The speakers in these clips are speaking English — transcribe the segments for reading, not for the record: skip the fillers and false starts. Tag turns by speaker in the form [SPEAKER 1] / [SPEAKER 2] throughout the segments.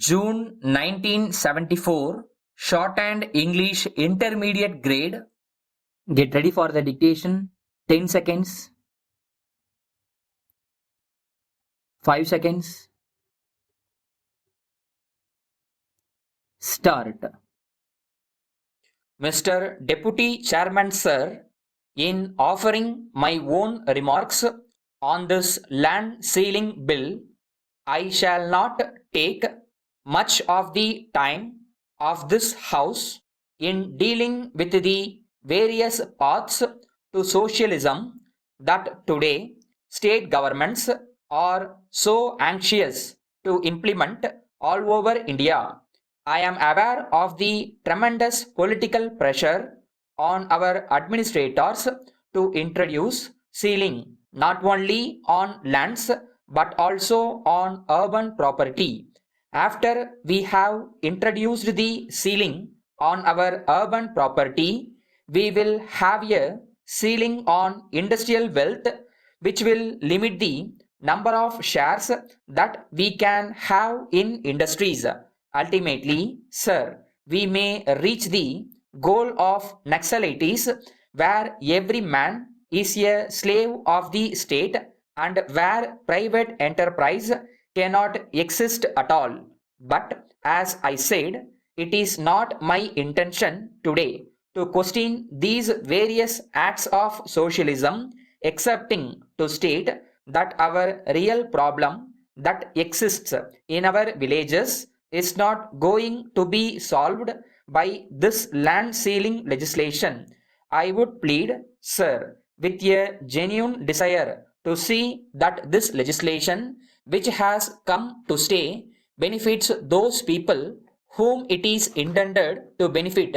[SPEAKER 1] June 1974, Shorthand English Intermediate Grade. Get ready for the dictation. 10 seconds. 5 seconds. Start. Mr. Deputy Chairman Sir, in offering my own remarks on this land ceiling bill, I shall not take much of the time of this House in dealing with the various paths to socialism that today state governments are so anxious to implement all over India. I am aware of the tremendous political pressure on our administrators to introduce ceiling not only on lands but also on urban property. After we have introduced the ceiling on our urban property, we will have a ceiling on industrial wealth, which will limit the number of shares that we can have in industries. Ultimately, sir, we may reach the goal of Naxalities, where every man is a slave of the state and where private enterprise cannot exist at all. But as I said, it is not my intention today to question these various acts of socialism, excepting to state that our real problem that exists in our villages is not going to be solved by this land ceiling legislation. I would plead, sir, with a genuine desire to see that this legislation, which has come to stay, benefits those people whom it is intended to benefit,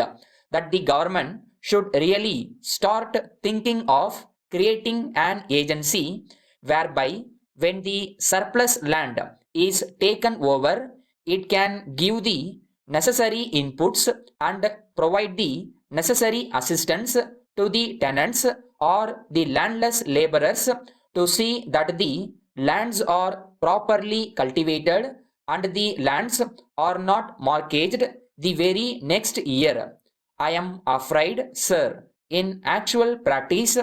[SPEAKER 1] that the government should really start thinking of creating an agency whereby when the surplus land is taken over, it can give the necessary inputs and provide the necessary assistance to the tenants or the landless laborers to see that the lands are properly cultivated and the lands are not mortgaged the very next year. I am afraid, sir, in actual practice,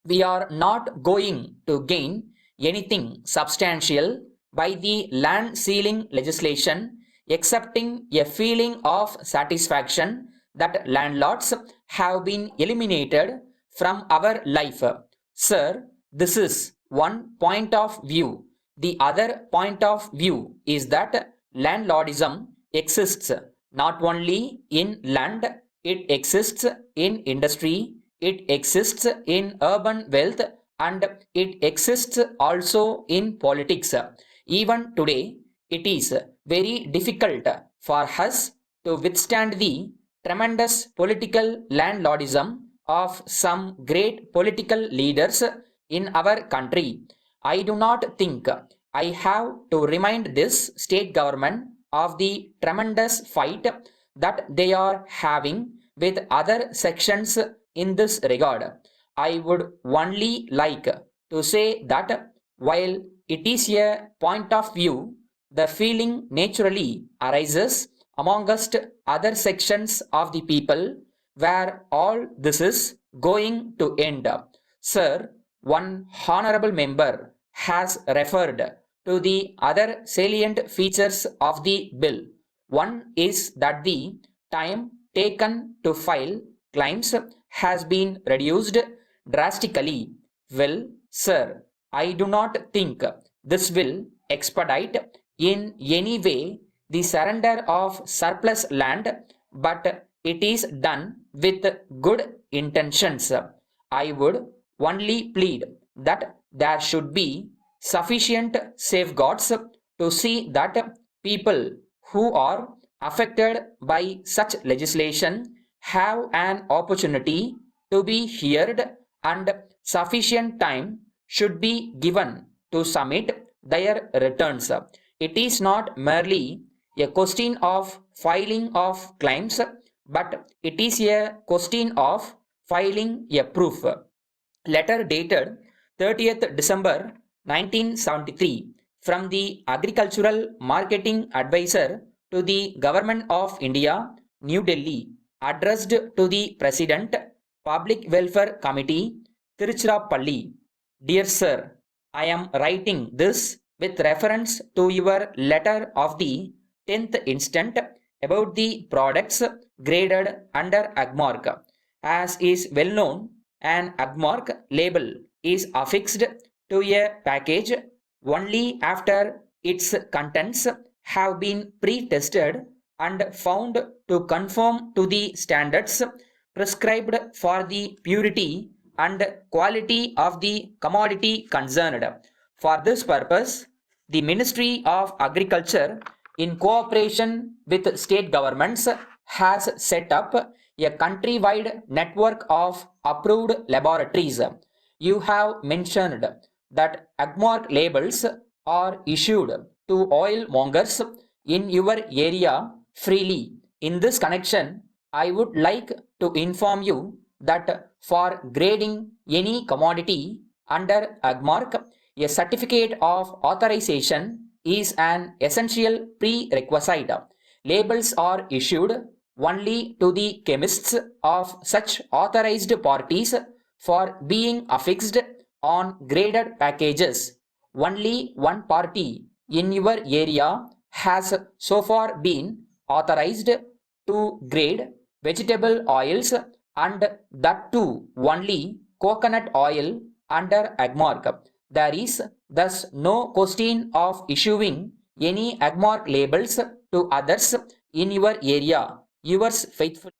[SPEAKER 1] we are not going to gain anything substantial by the land ceiling legislation, excepting a feeling of satisfaction that landlords have been eliminated from our life. Sir, this is one point of view. The other point of view is that landlordism exists not only in land, it exists in industry, it exists in urban wealth, and it exists also in politics. Even today, it is very difficult for us to withstand the tremendous political landlordism of some great political leaders in our country. I do not think I have to remind this state government of the tremendous fight that they are having with other sections in this regard. I would only like to say that while it is a point of view, the feeling naturally arises amongst other sections of the people where all this is going to end. Sir, one honorable member has referred to the other salient features of the bill. One is that the time taken to file claims has been reduced drastically. Well, sir, I do not think this will expedite in any way the surrender of surplus land, but it is done with good intentions. I would only plead that there should be sufficient safeguards to see that people who are affected by such legislation have an opportunity to be heard and sufficient time should be given to submit their returns. It is not merely a question of filing of claims, but it is a question of filing a proof. Letter dated 30th December 1973, from the Agricultural Marketing Advisor to the Government of India, New Delhi, addressed to the President, Public Welfare Committee, Tiruchirappalli. Dear Sir, I am writing this with reference to your letter of the 10th instant about the products graded under AgMark. As is well known, an AgMark label is affixed to a package only after its contents have been pre-tested and found to conform to the standards prescribed for the purity and quality of the commodity concerned. For this purpose, the Ministry of Agriculture, in cooperation with state governments, has set up a countrywide network of approved laboratories. You have mentioned that AgMark labels are issued to oil mongers in your area freely. In this connection, I would like to inform you that for grading any commodity under AgMark, a certificate of authorization is an essential prerequisite. Labels are issued only to the chemists of such authorized parties for being affixed on graded packages. Only one party in your area has so far been authorized to grade vegetable oils, and that too only coconut oil under AgMark. There is thus no question of issuing any AgMark labels to others in your area. Yours faithfully.